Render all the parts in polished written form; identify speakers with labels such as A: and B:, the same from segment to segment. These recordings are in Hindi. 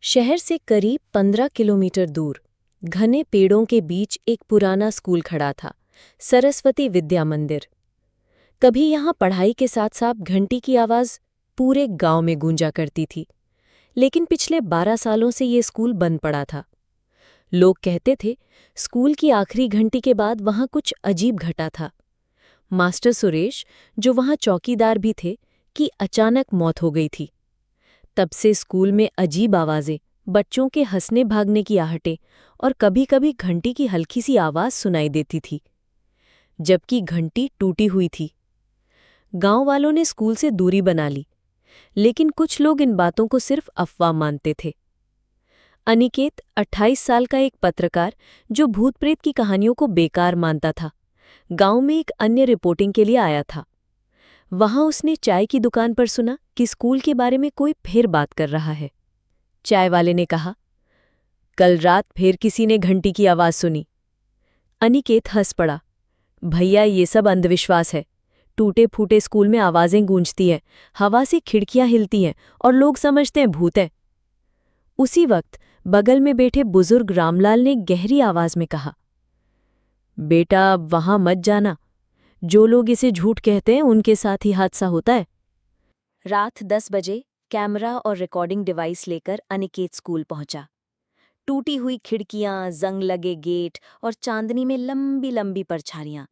A: शहर से करीब 15 किलोमीटर दूर घने पेड़ों के बीच एक पुराना स्कूल खड़ा था, सरस्वती विद्या मंदिर। कभी यहाँ पढ़ाई के साथ साथ घंटी की आवाज़ पूरे गांव में गूंजा करती थी। लेकिन पिछले 12 सालों से ये स्कूल बंद पड़ा था। लोग कहते थे स्कूल की आखिरी घंटी के बाद वहाँ कुछ अजीब घटा था। मास्टर सुरेश, जो वहाँ चौकीदार भी थे, की अचानक मौत हो गई थी। तब से स्कूल में अजीब आवाज़ें, बच्चों के हंसने भागने की आहटें और कभी-कभी घंटी की हल्की सी आवाज़ सुनाई देती थी, जबकि घंटी टूटी हुई थी। गांव वालों ने स्कूल से दूरी बना ली, लेकिन कुछ लोग इन बातों को सिर्फ अफवाह मानते थे। अनिकेत, 28 साल का एक पत्रकार जो भूत प्रेत की कहानियों को बेकार मानता था, गांव में एक अन्य रिपोर्टिंग के लिए आया था। वहां उसने चाय की दुकान पर सुना कि स्कूल के बारे में कोई फिर बात कर रहा है। चाय वाले ने कहा, कल रात फिर किसी ने घंटी की आवाज़ सुनी। अनिकेत हंस पड़ा। भैया, ये सब अंधविश्वास है। टूटे फूटे स्कूल में आवाज़ें गूंजती हैं, हवा से खिड़कियां हिलती हैं और लोग समझते हैं भूत है। उसी वक्त बगल में बैठे बुजुर्ग रामलाल ने गहरी आवाज़ में कहा, बेटा, अब वहां मत जाना। जो लोग इसे झूठ कहते हैं उनके साथ ही हादसा होता है। रात 10 बजे कैमरा और रिकॉर्डिंग डिवाइस लेकर अनिकेत स्कूल पहुंचा। टूटी हुई खिड़कियां, जंग लगे गेट और चांदनी में लंबी लंबी परछाइयां।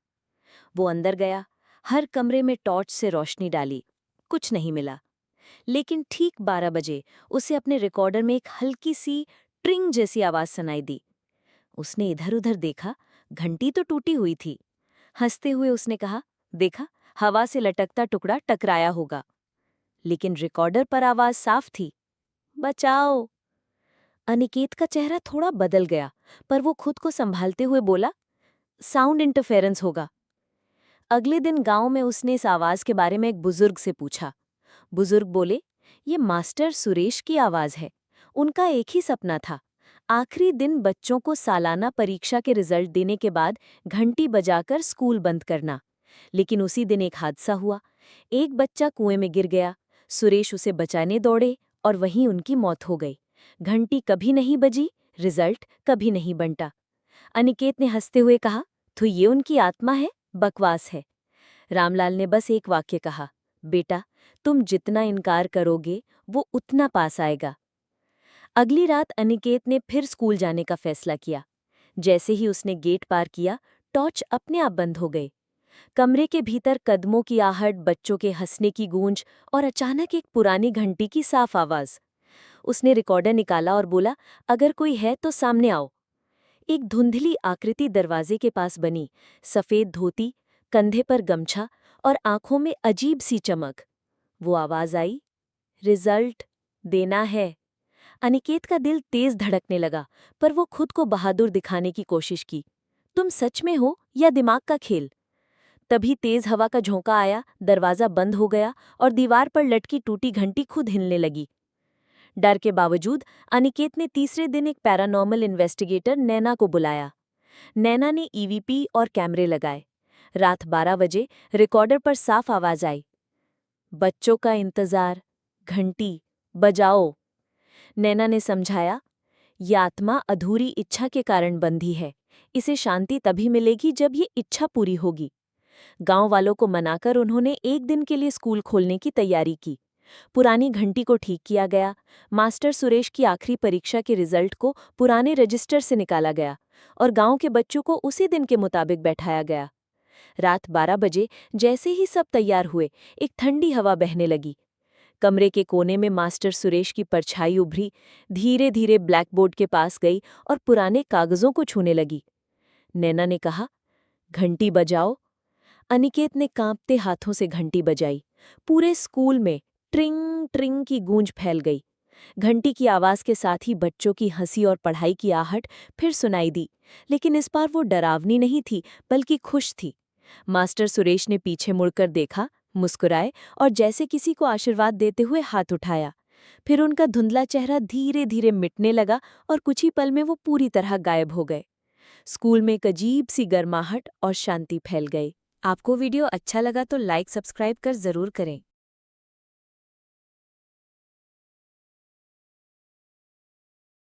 A: वो अंदर गया, हर कमरे में टॉर्च से रोशनी डाली। कुछ नहीं मिला। लेकिन ठीक 12 बजे उसे अपने रिकॉर्डर में एक हल्की सी ट्रिंग जैसी आवाज सुनाई दी। उसने इधर-उधर देखा, घंटी तो टूटी हुई थी। हंसते हुए उसने कहा, देखा, हवा से लटकता टुकड़ा टकराया होगा। लेकिन रिकॉर्डर पर आवाज साफ थी, बचाओ। अनिकेत का चेहरा थोड़ा बदल गया, पर वो खुद को संभालते हुए बोला, साउंड इंटरफेरेंस होगा। अगले दिन गांव में उसने इस आवाज के बारे में एक बुजुर्ग से पूछा। बुजुर्ग बोले, ये मास्टर सुरेश की आवाज है। उनका एक ही सपना था, आखिरी दिन बच्चों को सालाना परीक्षा के रिजल्ट देने के बाद घंटी बजाकर स्कूल बंद करना। लेकिन उसी दिन एक हादसा हुआ। एक बच्चा कुएं में गिर गया। सुरेश उसे बचाने दौड़े और वहीं उनकी मौत हो गई। घंटी कभी नहीं बजी, रिजल्ट कभी नहीं बंटा। अनिकेत ने हंसते हुए कहा, तो ये उनकी आत्मा है, बकवास है। रामलाल ने बस एक वाक्य कहा, बेटा, तुम जितना इनकार करोगे वो उतना पास आएगा। अगली रात अनिकेत ने फिर स्कूल जाने का फैसला किया। जैसे ही उसने गेट पार किया, टॉर्च अपने आप बंद हो गई। कमरे के भीतर कदमों की आहट, बच्चों के हंसने की गूंज और अचानक एक पुरानी घंटी की साफ आवाज। उसने रिकॉर्डर निकाला और बोला, अगर कोई है तो सामने आओ। एक धुंधली आकृति दरवाजे के पास बनी, सफेद धोती, कंधे पर गमछा और आंखों में अजीब सी चमक। वो आवाज आई, रिजल्ट देना है। अनिकेत का दिल तेज धड़कने लगा, पर वो खुद को बहादुर दिखाने की कोशिश की। तुम सच में हो या दिमाग का खेल? तभी तेज हवा का झोंका आया, दरवाजा बंद हो गया और दीवार पर लटकी टूटी घंटी खुद हिलने लगी। डर के बावजूद अनिकेत ने तीसरे दिन एक पैरानॉर्मल इन्वेस्टिगेटर नैना को बुलाया। नैना ने ईवीपी और कैमरे लगाए। रात 12 बजे रिकॉर्डर पर साफ आवाज आई, बच्चों का इंतजार, घंटी बजाओ। नैना ने समझाया, ये आत्मा अधूरी इच्छा के कारण बंधी है। इसे शांति तभी मिलेगी जब ये इच्छा पूरी होगी। गांव वालों को मनाकर उन्होंने एक दिन के लिए स्कूल खोलने की तैयारी की। पुरानी घंटी को ठीक किया गया। मास्टर सुरेश की आखिरी परीक्षा के रिजल्ट को पुराने रजिस्टर से निकाला गया और गांव के बच्चों को उसी दिन के मुताबिक बैठाया गया। रात 12 बजे जैसे ही सब तैयार हुए, एक ठंडी हवा बहने लगी। कमरे के कोने में मास्टर सुरेश की परछाई उभरी, धीरे धीरे ब्लैकबोर्ड के पास गई और पुराने कागजों को छूने लगी। नैना ने कहा, घंटी बजाओ। अनिकेत ने कांपते हाथों से घंटी बजाई। पूरे स्कूल में ट्रिंग ट्रिंग की गूंज फैल गई। घंटी की आवाज के साथ ही बच्चों की हंसी और पढ़ाई की आहट फिर सुनाई दी, लेकिन इस बार वो डरावनी नहीं थी, बल्कि खुश थी। मास्टर सुरेश ने पीछे मुड़कर देखा, मुस्कुराए और जैसे किसी को आशीर्वाद देते हुए हाथ उठाया। फिर उनका धुंधला चेहरा धीरे धीरे मिटने लगा और कुछ ही पल में वो पूरी तरह गायब हो गए। स्कूल में एक अजीब सी गर्माहट और शांति फैल गई। आपको वीडियो अच्छा लगा तो लाइक सब्सक्राइब कर जरूर करें।